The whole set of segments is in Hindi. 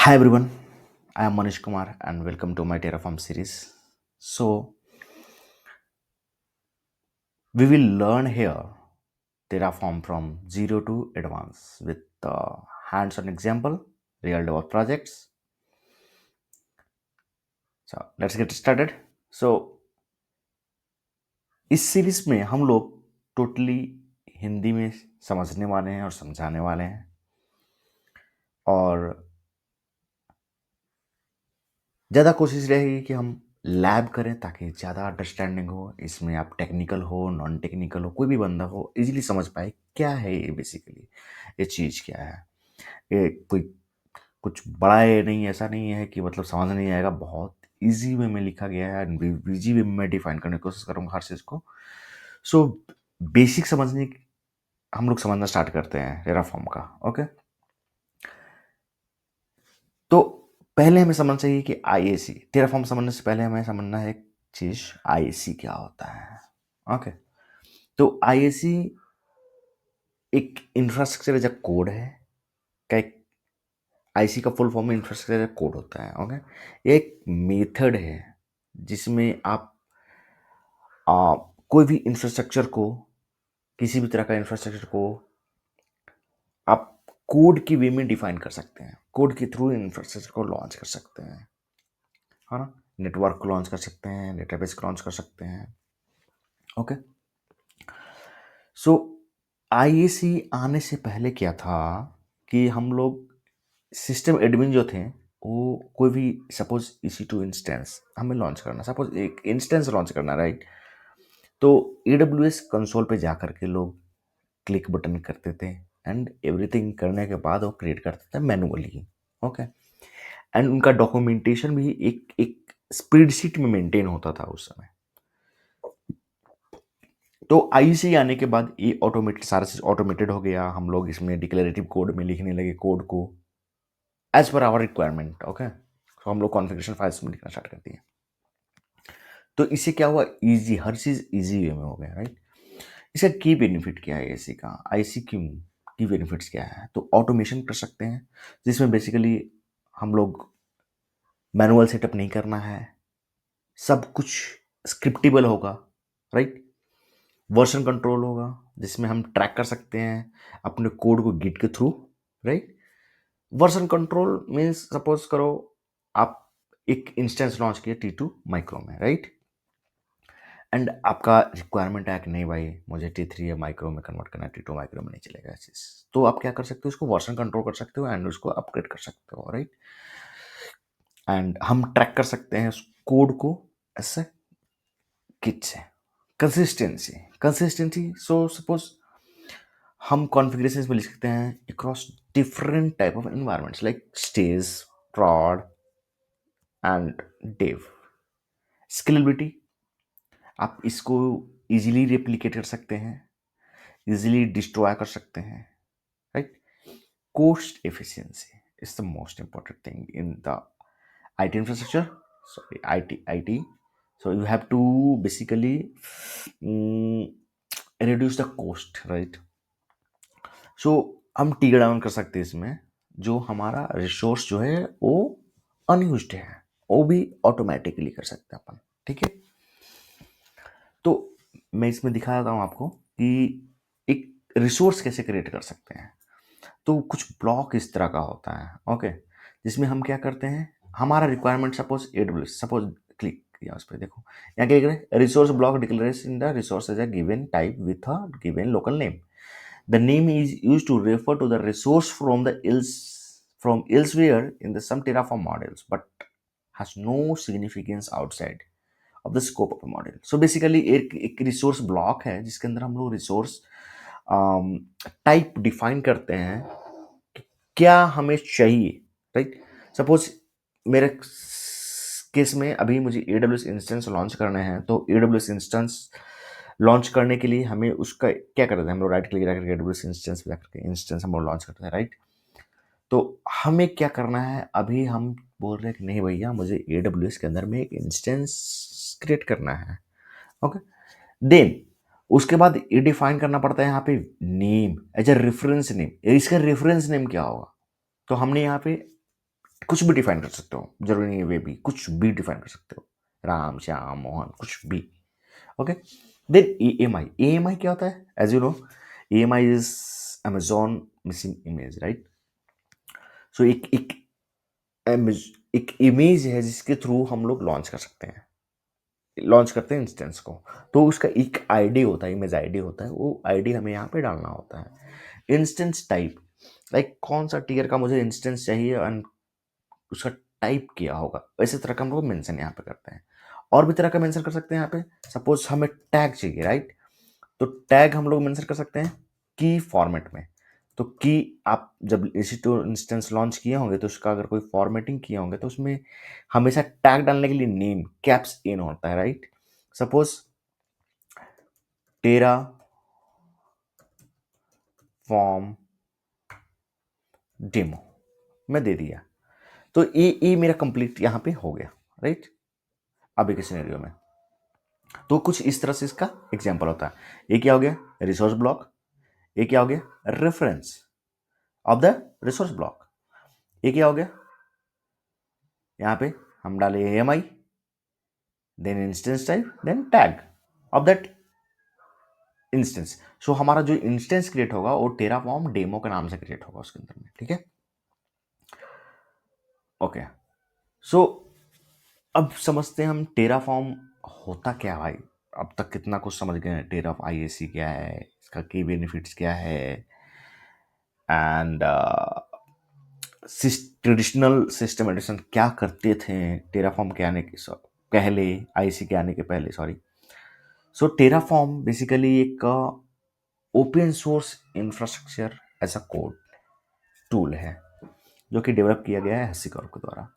Hi everyone, I am Manish Kumar and welcome to my Terraform series. So, we will learn here Terraform from zero to advance with hands-on example, real develop projects. So, let's get started. So, इस सीरीज में हम लोग टोटली हिंदी में समझने वाले हैं और समझाने वाले हैं और ज़्यादा कोशिश रहेगी कि हम लैब करें ताकि ज़्यादा अंडरस्टैंडिंग हो। इसमें आप टेक्निकल हो, नॉन टेक्निकल हो, कोई भी बंदा हो, इजीली समझ पाए क्या है ये बेसिकली, ये चीज़ क्या है। ये कोई कुछ बड़ा ये नहीं, ऐसा नहीं है कि मतलब समझ नहीं आएगा। बहुत ईज़ी वे में लिखा गया है एंड ईज़ी वे में डिफाइन करने की कोशिश करूँगा हर चीज़ को। सो बेसिक समझने हम लोग समझना स्टार्ट करते हैं टेराफॉर्म का। ओके, तो पहले हमें समझना चाहिए कि आईएसी, टेराफॉर्म समझने से पहले हमें समझना है एक चीज, आईएसी क्या होता है। ओके, तो आईएसी एक इंफ्रास्ट्रक्चर एज अ कोड है का एक, आईसी का फुल फॉर्म में इंफ्रास्ट्रक्चर एज अ कोड होता है। ओके, ये एक मेथड है जिसमें आप कोई भी इंफ्रास्ट्रक्चर को, किसी भी तरह का इंफ्रास्ट्रक्चर को आप कोड की वे में डिफाइन कर सकते हैं। कोड के थ्रू इंफ्रास्ट्रक्चर को लॉन्च कर सकते हैं, है ना। नेटवर्क को लॉन्च कर सकते हैं, डेटाबेस को लॉन्च कर सकते हैं। ओके, सो आईएसी आने से पहले क्या था कि हम लोग सिस्टम एडमिन जो थे, वो कोई भी सपोज EC2 इंस्टेंस हमें लॉन्च करना, सपोज एक इंस्टेंस लॉन्च करना, राइट। तो AWS कंसोल पे जा करके लोग क्लिक बटन करते थे एंड एवरीथिंग करने के बाद वो क्रिएट करते थे मैनुअली। ओके, एंड उनका डॉक्यूमेंटेशन भी एक एक स्प्रेडशीट में मेंटेन होता था उस समय। तो आईसी आने के बाद ये ऑटोमेटेड, सारा चीज ऑटोमेटेड हो गया। हम लोग इसमें डिक्लेरेटिव कोड में लिखने लगे कोड को as per hour requirement. Okay, तो हम लोग कॉन्फ़िगरेशन फाइल्स में लिखना स्टार्ट कर दिए। तो इससे क्या हुआ, इजी, हर चीज इजी वे में हो गया, राइट। इसका की बेनिफिट क्या है आईसी का, आईसी क्यों, की बेनिफिट्स क्या है, तो ऑटोमेशन कर सकते हैं जिसमें बेसिकली हम लोग मैनुअल सेटअप नहीं करना है, सब कुछ स्क्रिप्टेबल होगा, राइट। वर्जन कंट्रोल होगा जिसमें हम ट्रैक कर सकते हैं अपने कोड को गिट के through, right. Version control means suppose करो आप एक इंस्टेंस लॉन्च किया T2 माइक्रो में, राइट। एंड आपका रिक्वायरमेंट है कि नहीं भाई, मुझे T3 या माइक्रो में कन्वर्ट करना है, T2 माइक्रो में नहीं चलेगा चीज। तो आप क्या कर सकते हो, उसको वर्जन कंट्रोल कर सकते हो एंड उसको अपग्रेड कर सकते हो, राइट। एंड हम ट्रैक कर सकते हैं उस कोड को ऐसे किट से। कंसिस्टेंसी, कंसिस्टेंसी, सो सपोज हम कॉन्फ़िगरेशंस में लिख सकते हैं across different type of environments like stage, prod and dev। Scalability, आप इसको इजीली रेप्लिकेट कर सकते हैं, इजीली डिस्ट्रॉय कर सकते हैं, right. Cost efficiency is the most important thing in the IT infrastructure, sorry, IT, so you have to basically mm, reduce the cost, right। सो हम टी डाउन कर सकते हैं इसमें, जो हमारा रिसोर्स जो है वो अनयूज्ड है, वो भी ऑटोमेटिकली कर सकते हैं अपन, ठीक है। तो मैं इसमें दिखा देता हूँ आपको कि एक रिसोर्स कैसे क्रिएट कर सकते हैं। तो कुछ ब्लॉक इस तरह का होता है, ओके, जिसमें हम क्या करते हैं, हमारा requirement suppose AWS, suppose click किया उस पर, देखो यहाँ क्या करें, resource block declares in the resource as a given type with a given local name. The name is used to refer to the resource from elsewhere in the some Terraform models, but has no significance outside of the scope of a model. So basically एक रिसोर्स ब्लॉक है जिसके अंदर हम लोग रिसोर्स टाइप डिफाइन करते हैं कि क्या हमें चाहिए, राइट। सपोज मेरे केस में अभी मुझे AWS इंस्टेंस लॉन्च करने हैं, तो AWS इंस्टेंस लॉन्च करने के लिए हमें उसका क्या करते हैं, हम लोग राइट क्लिक करके AWS इंस्टेंस पे जाकर के इंस्टेंस हम लोग लॉन्च करते हैं, राइट। तो हमें क्या करना है, अभी हम बोल रहे हैं कि नहीं भैया, मुझे AWS के अंदर में एक इंस्टेंस क्रिएट करना है। ओके, देन उसके बाद ये डिफाइन करना पड़ता है यहाँ पे name as a reference name. इसका रेफरेंस नेम क्या होगा, तो हमने यहाँ पे कुछ भी डिफाइन कर सकते हो, जरूरी नहीं है वे भी, कुछ भी डिफाइन कर सकते हो, राम श्याम मोहन कुछ भी। ओके, देन EMI क्या होता है? As you know, EMI is Amazon missing image, right? So एक इमेज है जिसके थ्रू हम लोग लॉन्च करते हैं इंस्टेंस को। तो उसका एक आईडी होता है, इमेज आईडी होता है, वो आईडी हमें यहाँ पे डालना होता है। इंस्टेंस टाइप, लाइक कौन सा टीयर का मुझे इंस्टेंस चाहिए एंड उसका टाइप किया होगा, वैसे तरह का हम लोग मेंशन यहाँ पे करते हैं। और भी तरह का मेंशन कर सकते हैं यहाँ पे। सपोज हमें टैग चाहिए, राइट? तो टैग हम लोग मेंशन कर सकते हैं की फॉर्मेट में। तो की आप जब EC2 इंस्टेंस लॉन्च किए होंगे तो उसका अगर कोई फॉर्मेटिंग किए होंगे तो उसमें हमेशा टैग डालने के लिए नेम कैप्स इन होता है, राइट? सपोज टेरा फॉर्म डेमो मैं दे दिया, तो ये मेरा कंप्लीट यहाँ पे हो गया, राइट? अभी के सिनेरियो में तो कुछ इस तरह से इसका एग्जांपल होता है। ये क्या हो गया? Resource block. ये क्या हो गया? Reference of the resource block. ये क्या हो गया? यहाँ पे हम डाले EMI, then instance type, then tag of that instance. So हमारा जो इंस्टेंस क्रिएट होगा वो टेराफॉर्म डेमो के नाम से क्रिएट होगा उसके अंदर में, ठीक है? ओके, सो अब समझते हैं हम टेराफॉर्म होता क्या है भाई। अब तक कितना कुछ समझ गए हैं, टेरा IAC क्या है, इसका की बेनिफिट्स क्या है, एंड ट्रेडिशनल सिस्टम एडिशन क्या करते थे टेराफॉर्म के आने के पहले, IAC के आने के पहले, सॉरी। सो टेराफॉर्म बेसिकली एक open source infrastructure as a code tool है जो कि डेवलप किया गया है HashiCorp के द्वारा।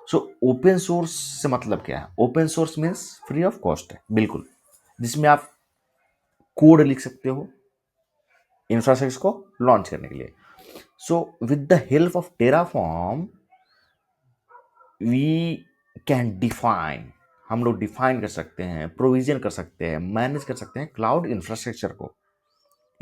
सो ओपन सोर्स से मतलब क्या है? Open source means free of cost है, बिल्कुल, जिसमें आप कोड लिख सकते हो इंफ्रास्ट्रक्चर को लॉन्च करने के लिए। So with the help of Terraform we can define, हम लोग डिफाइन कर सकते हैं, प्रोविजन कर सकते हैं, मैनेज कर सकते हैं क्लाउड इंफ्रास्ट्रक्चर को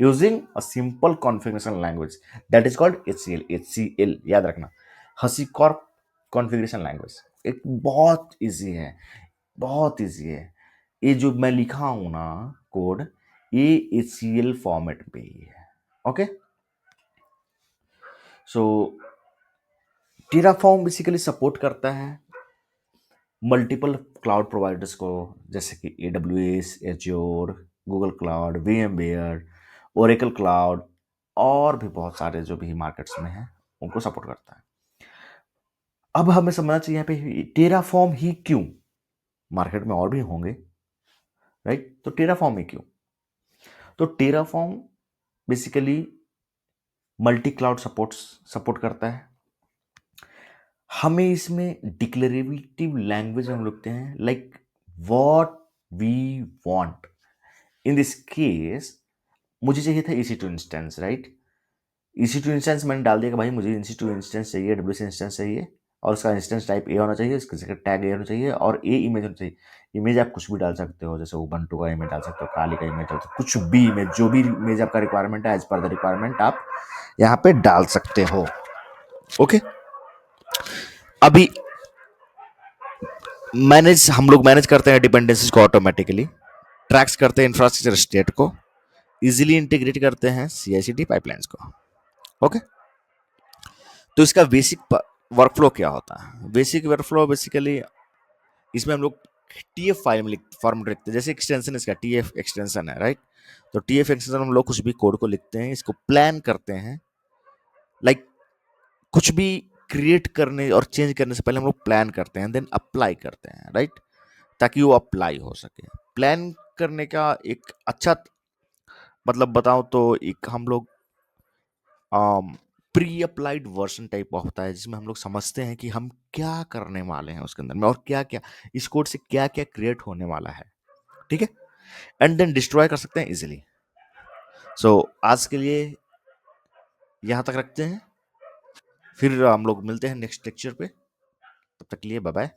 using a simple configuration language that is called HCL। याद रखना, HashiCorp कॉन्फ़िगरेशन लैंग्वेज एक बहुत इजी है, बहुत इजी है। ये जो मैं लिखा हूं ना कोड, ये HCL फॉर्मेट पे ही है। ओके, सो टेराफॉर्म बेसिकली सपोर्ट करता है मल्टीपल क्लाउड प्रोवाइडर्स को, जैसे कि AWS, azure, Google cloud, VMware, Oracle cloud, और भी बहुत सारे जो भी मार्केट्स में हैं उनको सपोर्ट करता है। अब हमें समझना चाहिए यहाँ पे टेराफॉर्म ही क्यों, मार्केट में और भी होंगे, राइट? तो टेराफॉर्म ही क्यों? तो Terraform basically multi cloud support करता है। हमें इसमें डिक्लेरेटिव लैंग्वेज हम लिखते हैं, like what we want. In this case मुझे चाहिए था EC2 instance, right? EC2 instance मैंने डाल दिया कि भाई मुझे EC2 इंस्टेंस चाहिए, AWS इंस्टेंस चाहिए, और उसका इंस्टेंस टाइप ए होना चाहिए, इसका टैग ए होना चाहिए, और ए इमेज होना चाहिए। इमेज आप कुछ भी डाल सकते हो, जैसे उबंटू का इमेज डाल सकते हो, काली का इमेज डाल सकते हो, कुछ भी इमेज, जो भी इमेज आपका रिक्वायरमेंट है, एज पर द रिक्वायरमेंट आप यहाँ पे डाल सकते हो। ओके, अभी हम लोग मैनेज करते हैं डिपेंडेंसीज को ऑटोमेटिकली, ट्रैक्स करते हैं इंफ्रास्ट्रक्चर स्टेट को, इजीली इंटीग्रेट करते हैं CI/CD पाइपलाइंस को। ओके, तो इसका बेसिक वर्कफ्लो क्या होता है? बेसिक वर्कफ्लो बेसिकली इसमें हम लोग TF फाइल में फॉर्मेट लिखते हैं, जैसे एक्सटेंशन इसका TF एक्सटेंशन है, राइट? तो TF एक्सटेंशन हम लोग कुछ भी कोड को लिखते हैं, इसको प्लान करते हैं, लाइक कुछ भी क्रिएट करने और चेंज करने से पहले हम लोग प्लान करते हैं, देन अप्लाई करते हैं, राइट? ताकि वो अप्लाई हो सके। प्लान करने का एक अच्छा मतलब बताऊं तो एक हम लोग प्री अप्लाइड वर्जन टाइप होता है, जिसमें हम लोग समझते हैं कि हम क्या करने वाले हैं उसके अंदर में, और क्या क्या इस कोड से क्या क्या क्रिएट होने वाला है, ठीक है? एंड देन डिस्ट्रॉय कर सकते हैं इजिली। सो आज के लिए यहाँ तक रखते हैं, फिर हम लोग मिलते हैं नेक्स्ट लेक्चर पे। तब तक के लिए बाय बाय।